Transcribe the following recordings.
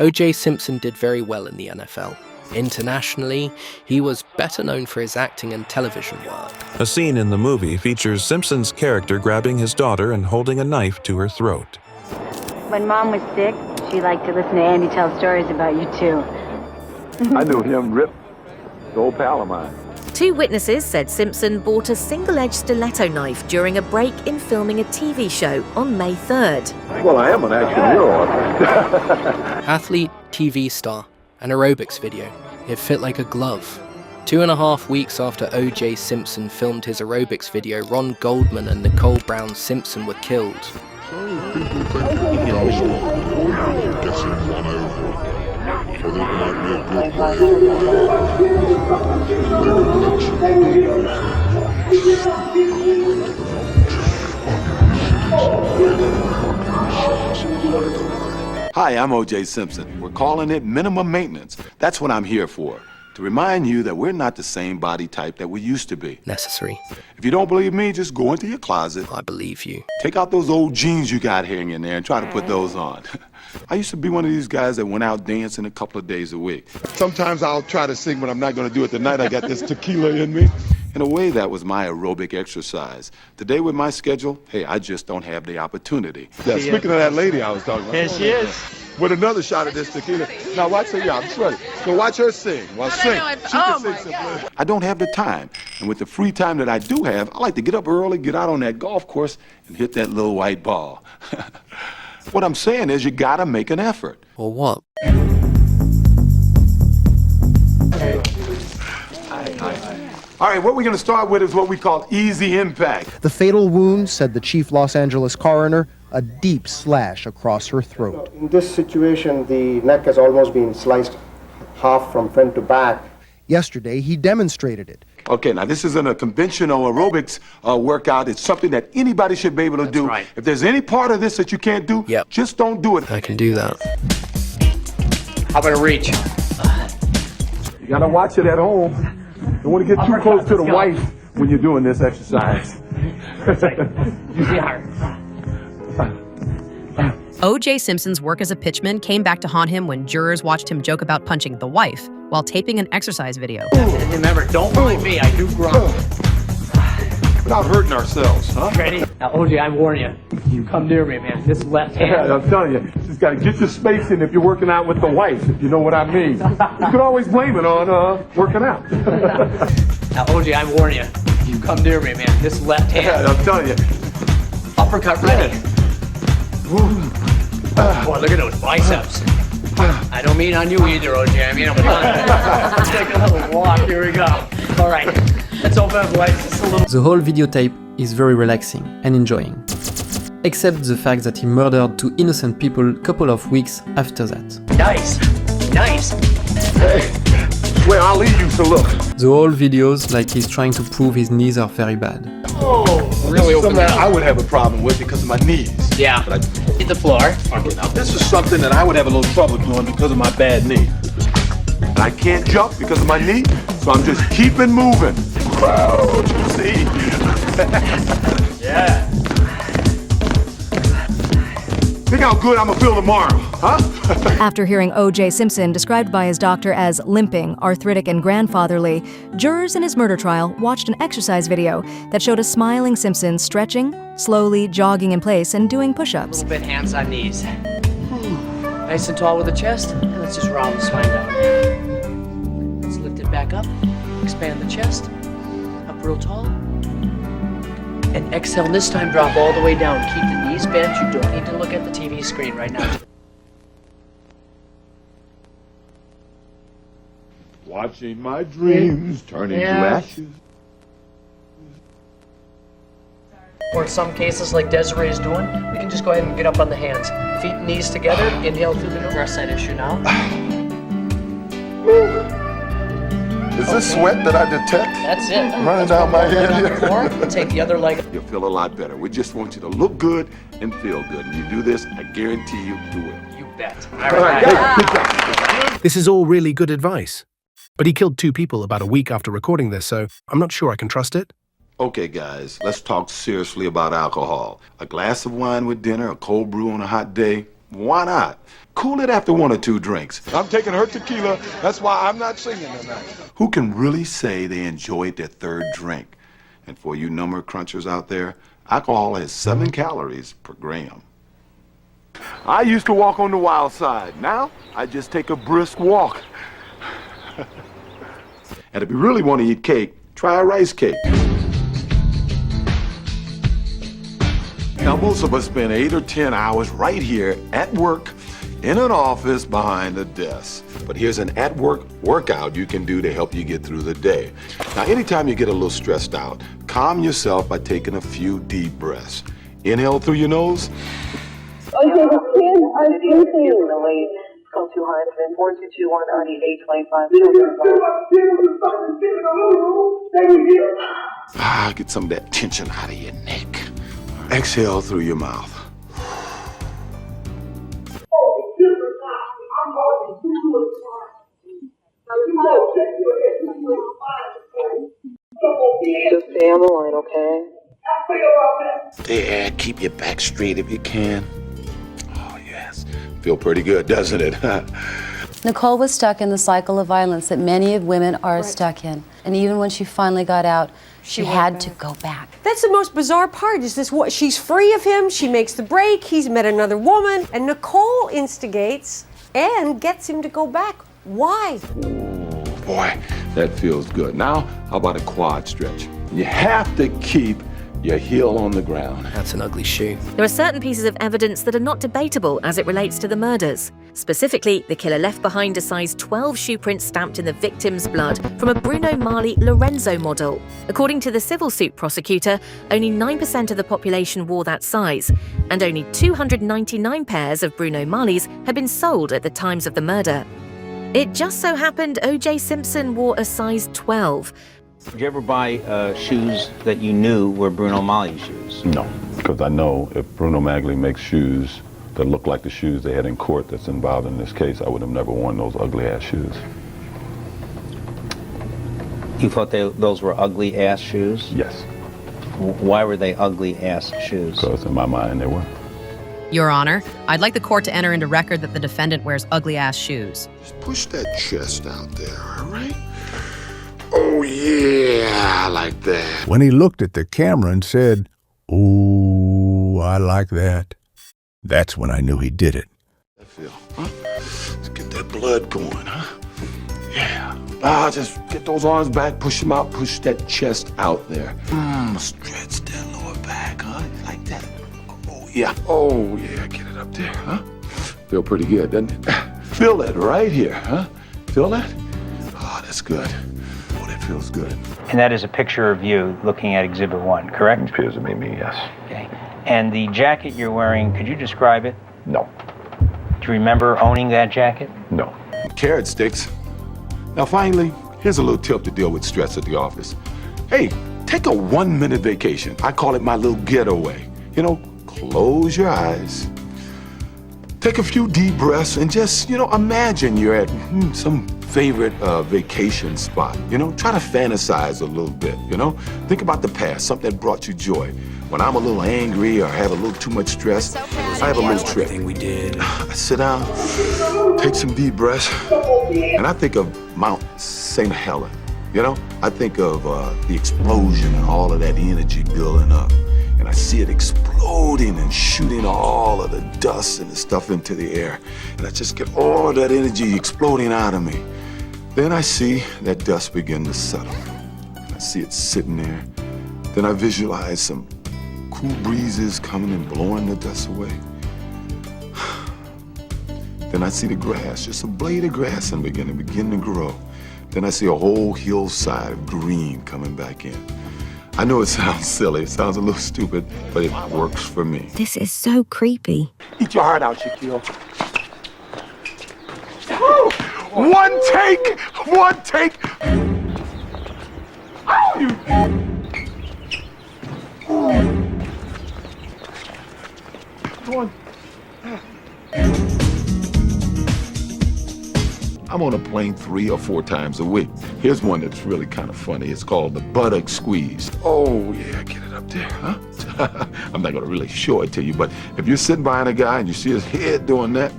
O.J. Simpson did very well in the NFL. Internationally, he was better known for his acting and television work. A scene in the movie features Simpson's character grabbing his daughter and holding a knife to her throat. When Mom was sick, she liked to listen to Andy tell stories about you, too. I knew him, Rip, the old pal of mine. 2 witnesses said Simpson bought a single-edged stiletto knife during a break in filming a TV show on May 3rd. Well, I am an action hero. Athlete, TV star, an aerobics video. It fit like a glove. 2.5 weeks after O.J. Simpson filmed his aerobics video, Ron Goldman and Nicole Brown Simpson were killed. Hi, I'm O.J. Simpson. We're calling it minimum maintenance. That's what I'm here for. To remind you that we're not the same body type that we used to be. Necessary. If you don't believe me, just go into your closet. I believe you. Take out those old jeans you got hanging in there and try to put those on. I used to be one of these guys that went out dancing a couple of days a week. Sometimes I'll try to sing, but I'm not going to do it tonight. I got this tequila in me. In a way, that was my aerobic exercise. Today with my schedule, hey, I just don't have the opportunity. Yeah, speaking of that lady I was talking about. Here she is. With another shot of this tequila. Now watch her, yeah, I'm sweating. So watch her sing. Well, sing. I don't have the time. And with the free time that I do have, I like to get up early, get out on that golf course, and hit that little white ball. What I'm saying is you gotta make an effort. Or what? All right, what we're gonna start with is what we call easy impact. The fatal wound, said the chief Los Angeles coroner, a deep slash across her throat. In this situation, the neck has almost been sliced half from front to back. Yesterday, he demonstrated it. Okay, now this isn't a conventional aerobics workout. It's something that anybody should be able to do. Right. If there's any part of this that you can't do, just don't do it. I can do that. How about a reach? You gotta watch it at home. Don't want to get too close to the wife when you're doing this exercise. O.J. Simpson's work as a pitchman came back to haunt him when jurors watched him joke about punching the wife while taping an exercise video. Remember, don't mind me, I do grunt. Without hurting ourselves, huh? Ready? Now, O.J., I warn you. You come near me, man. This left hand. Yeah, I'm telling you, just gotta get your space in if you're working out with the wife, if you know what I mean. You can always blame it on working out. Now, O.J., I warn you. You come near me, man. This left hand. Yeah, I'm telling you. Uppercut ready. Boy, look at those biceps. I don't mean on you either, O.J. I mean on mine. Let's take a little walk. Here we go. All right. Let's open up lights just a little. The whole videotape is very relaxing and enjoying. Except the fact that he murdered 2 innocent people a couple of weeks after that. Nice. Nice. Hey, well, I'll leave you to look. The whole videos like he's trying to prove his knees are very bad. Oh, really open Something that I would have a problem with because of my knees. Yeah. But Hit the floor. okay, now this is something that I would have a little trouble doing because of my bad knee. And I can't jump because of my knee, so I'm just keeping moving. Whoa, see? Yeah. Think how good I'm gonna feel tomorrow, huh? After hearing O.J. Simpson described by his doctor as limping, arthritic, and grandfatherly, jurors in his murder trial watched an exercise video that showed a smiling Simpson stretching, slowly jogging in place, and doing A push-ups. little bit hands on knees. Nice and tall with the chest. And let's just round the spine down. Let's lift it back up. Expand the chest. Up real tall. And exhale, and this time drop all the way down. Keep the knees bent. You don't need to look at the TV screen right now. Watching my dreams turning to ashes. Or in some cases, like Desiree is doing, we can just go ahead and get up on the hands. Feet and knees together. Inhale through the nose. Breast side issue now. Is this sweat that I detect? That's it. Running down my head On the here. floor. Take the other leg. You'll feel a lot better. We just want you to look good and feel good. And you do this, I guarantee you will. You bet. All right. Hey, good job. This is all really good advice. But he killed 2 people about a week after recording this, so I'm not sure I can trust it. Okay, guys, let's talk seriously about alcohol. A glass of wine with dinner, a cold brew on a hot day, Why not? Cool it after 1 or 2 drinks. I'm taking her tequila. That's why I'm not singing tonight. Who can really say they enjoyed their 3rd drink? And for you number crunchers out there, alcohol has 7 calories per gram. I used to walk on the wild side. Now, I just take a brisk walk. And if you really want to eat cake, try a rice cake. Now, most of us spend 8 or 10 hours right here at work, in an office behind a desk. But here's an at-work workout you can do to help you get through the day. Now, anytime you get a little stressed out, calm yourself by taking a few deep breaths. Inhale through your nose. Okay, the kids are sleeping. The weight from 200, 4221, 825. Get some of that tension out of your neck. Exhale through your mouth. Just stay on the line, okay? Yeah, keep your back straight if you can. Oh, yes. Feel pretty good, doesn't it? Nicole was stuck in the cycle of violence that many of women are stuck in. And even when she finally got out, she had to go back. That's the most bizarre part, is this what she's free of him, she makes the break, he's met another woman, and Nicole instigates and gets him to go back. Why? Oh, boy, that feels good. Now, how about a quad stretch? You have to keep your heel on the ground. That's an ugly shoe. There are certain pieces of evidence that are not debatable as it relates to the murders. Specifically, the killer left behind a size 12 shoe print stamped in the victim's blood from a Bruno Magli Lorenzo model. According to the civil suit prosecutor, only 9% of the population wore that size, and only 299 pairs of Bruno Maglis had been sold at the times of the murder. It just so happened O.J. Simpson wore a size 12. Did you ever buy shoes that you knew were Bruno Magli shoes? No, because I know if Bruno Magli makes shoes that look like the shoes they had in court that's involved in this case, I would have never worn those ugly-ass shoes. You thought those were ugly-ass shoes? Yes. Why were they ugly-ass shoes? Because in my mind they were. Your Honor, I'd like the court to enter into record that the defendant wears ugly-ass shoes. Just push that chest out there, all right? Oh, yeah, I like that. When he looked at the camera and said, "Ooh, I like that," that's when I knew he did it. I feel, huh? Let's get that blood going, huh? Yeah. Just get those arms back, push them out, push that chest out there. Stretch that lower back, huh? Like that. Oh, yeah. Oh, yeah, get it up there, huh? Feel pretty good, doesn't it? Feel that right here, huh? Feel that? Oh, that's good. Oh, that feels good. And that is a picture of you looking at Exhibit 1, correct? It appears to be me, yes. Okay. And the jacket you're wearing, could you describe it? No. Do you remember owning that jacket? No. Carrot sticks. Now, finally, here's a little tip to deal with stress at the office. Hey, take a 1-minute vacation. I call it my little getaway. You know, close your eyes. Take a few deep breaths and just, imagine you're at some favorite vacation spot. Try to fantasize a little bit, Think about the past, something that brought you joy. When I'm a little angry or have a little too much stress, I have a little trick. We did. I sit down, take some deep breaths, and I think of Mount St. Helena, I think of the explosion and all of that energy building up. And I see it exploding and shooting all of the dust and the stuff into the air. And I just get all of that energy exploding out of me. Then I see that dust begin to settle. I see it sitting there. Then I visualize some cool breezes coming and blowing the dust away. Then I see the grass, just a blade of grass and begin to grow. Then I see a whole hillside of green coming back in. I know it sounds silly, it sounds a little stupid, but it works for me. This is so creepy. Eat your heart out, Shaquille. One take! Come on. I'm on a plane 3 or 4 times a week. Here's one that's really kind of funny. It's called the buttock squeeze. Oh, yeah, get it up there, huh? I'm not going to really show it to you, but if you're sitting behind a guy and you see his head doing that,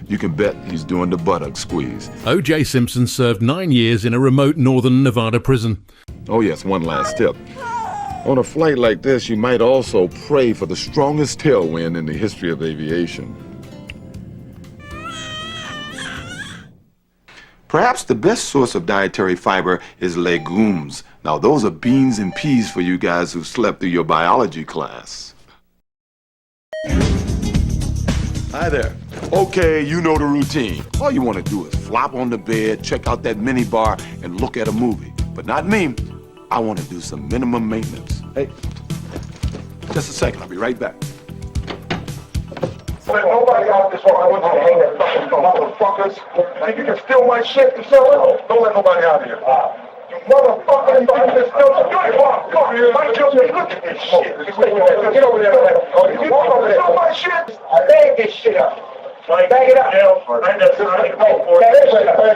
you can bet he's doing the buttock squeeze. O.J. Simpson served 9 years in a remote northern Nevada prison. Oh yes, one last tip. On a flight like this, you might also pray for the strongest tailwind in the history of aviation. Perhaps the best source of dietary fiber is legumes. Now, those are beans and peas for you guys who slept through your biology class. Hi there. Okay, you know the routine. All you want to do is flop on the bed, check out that mini bar, and look at a movie. But not me. I want to do some minimum maintenance. Hey, just a second. I'll be right back. Let nobody out this one. I want you to hang that fucking motherfuckers. Think you can steal my shit and sell it? Don't let nobody out of here. You motherfucker, you think you can steal my shit? Come here. Look at this shit. Get over there. You want to steal my shit? I bag this shit up. Bag it up. Bag the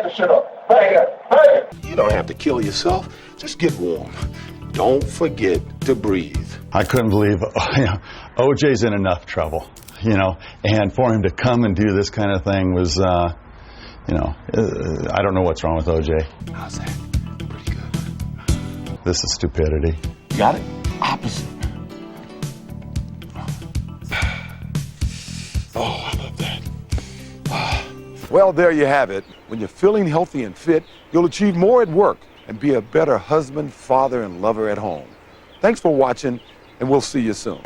shit up. Bag it up. Bag it. You don't have to kill yourself. Just get warm. Don't forget to breathe. I couldn't believe OJ's in enough trouble, and for him to come and do this kind of thing was, I don't know what's wrong with OJ. How's that? Pretty good. This is stupidity. You got it? Opposite. Oh, I love that. Well, there you have it. When you're feeling healthy and fit, you'll achieve more at work and be a better husband, father, and lover at home. Thanks for watching, and we'll see you soon.